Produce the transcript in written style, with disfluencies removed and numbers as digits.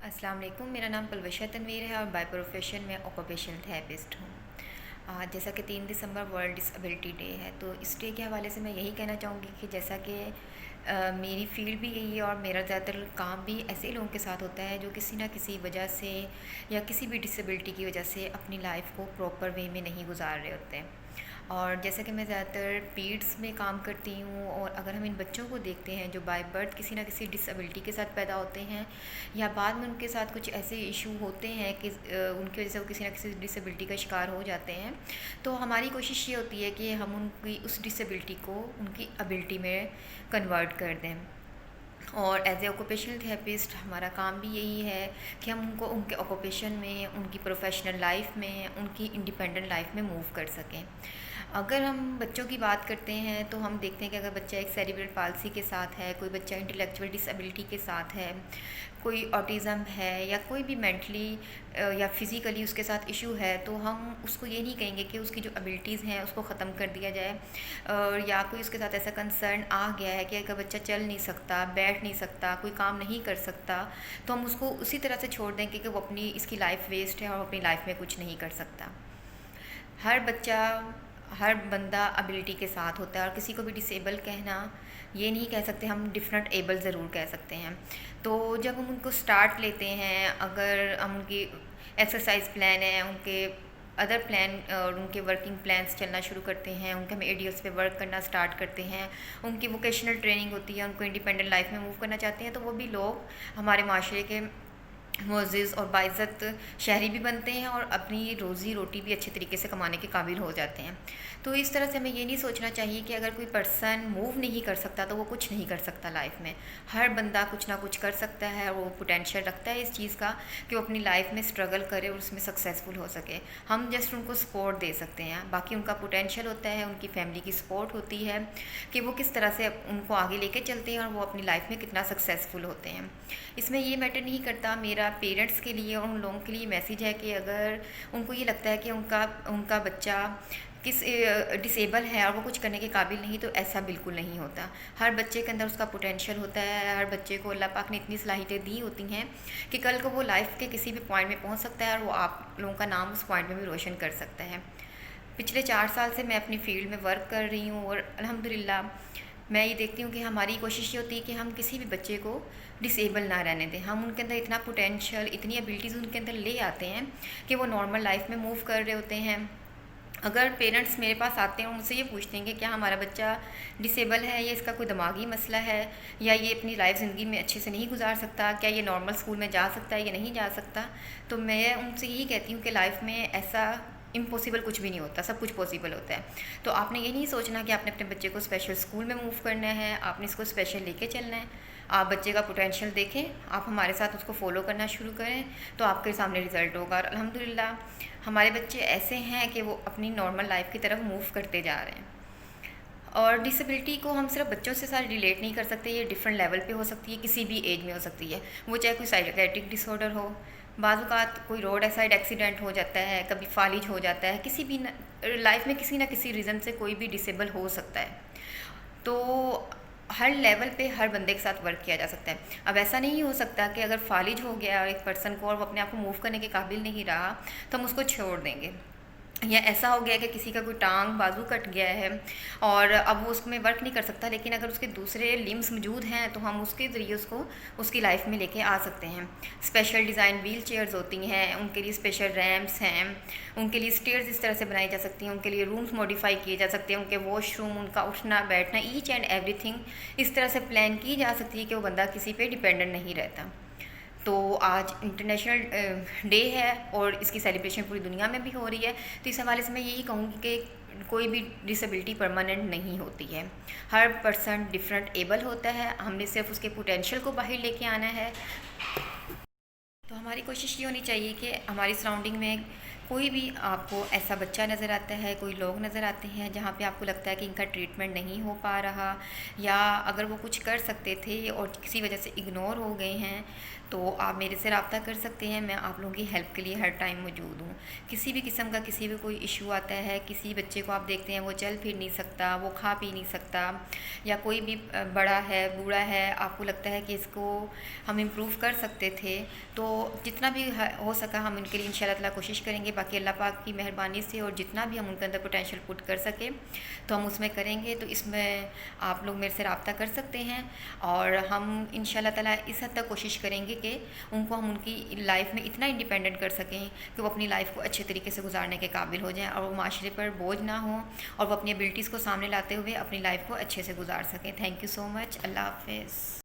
अस्सलाम वालेकुम। मेरा नाम पलवशा तनवीर है और बाय प्रोफेशन में ऑक्यूपेशनल थेरेपिस्ट हूँ। जैसा कि 3 दिसंबर वर्ल्ड डिसेबिलिटी डे है, तो इस डे के हवाले से मैं यही कहना चाहूँगी कि जैसा कि मेरी फ़ील्ड भी यही है और मेरा ज़्यादातर काम भी ऐसे लोगों के साथ होता है जो किसी ना किसी वजह से या किसी भी डिसेबिलिटी की वजह से अपनी लाइफ को प्रॉपर वे में नहीं गुजार रहे होते हैं। और जैसा कि मैं ज़्यादातर पीड्स में काम करती हूँ, और अगर हम इन बच्चों को देखते हैं जो बाय बर्थ किसी ना किसी डिसेबिलिटी के साथ पैदा होते हैं या बाद में उनके साथ कुछ ऐसे इशू होते हैं कि उनकी वजह से वो किसी ना किसी डिसेबिलिटी का शिकार हो जाते हैं, तो हमारी कोशिश ये होती है कि हम उनकी उस डिसेबिलिटी को उनकी एबिलिटी में कन्वर्ट कर दें। और एज ए ऑक्यूपेशनल थेरेपिस्ट हमारा काम भी यही है कि हम उनको उनके ऑक्यूपेशन में, उनकी प्रोफेशनल लाइफ में, उनकी इंडिपेंडेंट लाइफ में मूव कर सकें। अगर हम बच्चों की बात करते हैं तो हम देखते हैं कि अगर बच्चा एक सेरिब्रल पाल्सी के साथ है, कोई बच्चा इंटेलेक्चुअल डिसेबिलिटी के साथ है, कोई ऑटिज़म है या कोई भी मेंटली या फिज़िकली उसके साथ इशू है, तो हम उसको ये नहीं कहेंगे कि उसकी जो एबिलिटीज़ हैं उसको ख़त्म कर दिया जाए। या कोई उसके साथ ऐसा कंसर्न आ गया है कि अगर बच्चा चल नहीं सकता, बैठ नहीं सकता, कोई काम नहीं कर सकता, तो हम उसको उसी तरह से छोड़ दें कि वो अपनी इसकी लाइफ वेस्ट है और अपनी लाइफ में कुछ नहीं कर सकता। हर बच्चा, हर बंदा एबिलिटी के साथ होता है, और किसी को भी डिसेबल कहना ये नहीं कह सकते, हम डिफरेंट एबल ज़रूर कह सकते हैं। तो जब हम उनको स्टार्ट लेते हैं, अगर हम उनकी एक्सरसाइज प्लान है, उनके अदर प्लान और उनके वर्किंग प्लान्स चलना शुरू करते हैं, उनके हम एडियल्स पे वर्क करना स्टार्ट करते हैं, उनकी वोकेशनल ट्रेनिंग होती है, उनको इंडिपेंडेंट लाइफ में मूव करना चाहते हैं, तो वो भी लोग हमारे माशरे के मुअज़्ज़िज़ और बाइज़्ज़त शहरी भी बनते हैं और अपनी रोज़ी रोटी भी अच्छे तरीके से कमाने के काबिल हो जाते हैं। तो इस तरह से हमें ये नहीं सोचना चाहिए कि अगर कोई पर्सन मूव नहीं कर सकता तो वो कुछ नहीं कर सकता लाइफ में। हर बंदा कुछ ना कुछ कर सकता है, वो पोटेंशियल रखता है इस चीज़ का कि वो अपनी लाइफ में स्ट्रगल करे और उसमें सक्सेसफुल हो सके। हम जस्ट उनको सपोर्ट दे सकते हैं, बाकी उनका पोटेंशियल होता है, उनकी फैमिली की सपोर्ट होती है कि वो किस तरह से उनको आगे लेके चलते हैं और वो अपनी लाइफ में कितना सक्सेसफुल होते हैं। इसमें ये मैटर नहीं करता, मेरा पेरेंट्स के लिए और उन लोगों के लिए मैसेज है कि अगर उनको ये लगता है कि उनका उनका बच्चा किस डिसेबल है और वो कुछ करने के काबिल नहीं, तो ऐसा बिल्कुल नहीं होता। हर बच्चे के अंदर उसका पोटेंशियल होता है, हर बच्चे को अल्लाह पाक ने इतनी सलाहियतें दी होती हैं कि कल को वो लाइफ के किसी भी पॉइंट में पहुंच सकता है और वो आप लोगों का नाम उस पॉइंट में भी रोशन कर सकता है। पिछले 4 साल से मैं अपनी फ़ील्ड में वर्क कर रही हूँ, और अल्हम्दुलिल्लाह मैं ये देखती हूँ कि हमारी कोशिश ये होती है कि हम किसी भी बच्चे को डिसेबल ना रहने दें। हम उनके अंदर इतना पोटेंशियल, इतनी एबिलिटीज़ उनके अंदर ले आते हैं कि वो नॉर्मल लाइफ में मूव कर रहे होते हैं। अगर पेरेंट्स मेरे पास आते हैं और मुझसे ये पूछते हैं कि क्या हमारा बच्चा डिसेबल है, या इसका कोई दिमागी मसला है, या ये अपनी लाइफ ज़िंदगी में अच्छे से नहीं गुजार सकता, क्या ये नॉर्मल स्कूल में जा सकता है या नहीं जा सकता, तो मैं उनसे यही कहती हूँ कि लाइफ में ऐसा इम्पॉसिबल कुछ भी नहीं होता, सब कुछ पॉसिबल होता है। तो आपने ये नहीं सोचना कि आपने अपने बच्चे को स्पेशल स्कूल में मूव करना है, आपने इसको स्पेशल लेके चलना है। आप बच्चे का पोटेंशियल देखें, आप हमारे साथ उसको फॉलो करना शुरू करें, तो आपके सामने रिज़ल्ट होगा। और अल्हम्दुलिल्लाह हमारे बच्चे ऐसे हैं कि वो अपनी नॉर्मल लाइफ की तरफ मूव करते जा रहे हैं। और डिसेबिलिटी को हम सिर्फ बच्चों से साथ रिलेट नहीं कर सकते, ये डिफरेंट लेवल पे हो सकती है, किसी भी एज में हो सकती है। वो चाहे कोई साइकियाट्रिक डिसऑर्डर हो, बाज़ औक़ात कोई रोड साइड एक्सीडेंट हो जाता है, कभी फालिज हो जाता है, किसी भी लाइफ में किसी ना किसी रीज़न से कोई भी डिसेबल हो सकता है। तो हर लेवल पे हर बंदे के साथ वर्क किया जा सकता है। अब ऐसा नहीं हो सकता कि अगर फालिज हो गया एक पर्सन को और वो अपने आप को मूव करने के काबिल नहीं रहा तो हम उसको छोड़ देंगे, या ऐसा हो गया कि किसी का कोई टांग बाजू कट गया है और अब वो उसमें वर्क नहीं कर सकता, लेकिन अगर उसके दूसरे लिम्स मौजूद हैं तो हम उसके ज़रिए उसको उसकी लाइफ में लेके आ सकते हैं। स्पेशल डिज़ाइन व्हील चेयर्स होती हैं, उनके लिए स्पेशल रैम्प्स हैं, उनके लिए स्टेयर्स इस तरह से बनाई जा सकती हैं, उनके लिए रूम्स मॉडिफाई किए जा सकते हैं, उनके वॉशरूम, उनका उठना बैठना, ईच एंड एवरीथिंग इस तरह से प्लान की जा सकती है कि वो बंदा किसी पे डिपेंडेंट नहीं रहता। तो आज इंटरनेशनल डे है और इसकी सेलिब्रेशन पूरी दुनिया में भी हो रही है। तो इस हवाले से मैं यही कहूँगी कि कोई भी डिसेबिलिटी परमानेंट नहीं होती है, हर पर्सन डिफरेंट एबल होता है, हमने सिर्फ उसके पोटेंशियल को बाहर लेके आना है। तो हमारी कोशिश ये होनी चाहिए कि हमारी सराउंडिंग में कोई भी आपको ऐसा बच्चा नज़र आता है, कोई लोग नज़र आते हैं जहाँ पे आपको लगता है कि इनका ट्रीटमेंट नहीं हो पा रहा, या अगर वो कुछ कर सकते थे और किसी वजह से इग्नोर हो गए हैं, तो आप मेरे से रब्ता कर सकते हैं। मैं आप लोगों की हेल्प के लिए हर टाइम मौजूद हूँ। किसी भी किस्म का किसी भी कोई इशू आता है, किसी बच्चे को आप देखते हैं वो चल फिर नहीं सकता, वो खा पी नहीं सकता, या कोई भी बड़ा है, बूढ़ा है, आपको लगता है कि इसको हम इम्प्रूव कर सकते थे, तो जितना भी हो सका हम उनके लिए इंशाल्लाह ताला कोशिश करेंगे। बाकी अल्लाह पाक की मेहरबानी से और जितना भी हम उनके अंदर पोटेंशियल पुट कर सके तो हम उसमें करेंगे। तो इसमें आप लोग मेरे से रब्ता कर सकते हैं, और हम इंशाल्लाह ताला इस हद तक कोशिश करेंगे कि उनको हम उनकी लाइफ में इतना इंडिपेंडेंट कर सकें कि वो अपनी लाइफ को अच्छे तरीके से गुजारने के काबिल हो जाएं, और वो माशरे पर बोझ ना हो, और वो अपनी एबिलिटीज़ को सामने लाते हुए अपनी लाइफ को अच्छे से गुजार सकें। Thank you so much. अल्लाह हाफ़िज़।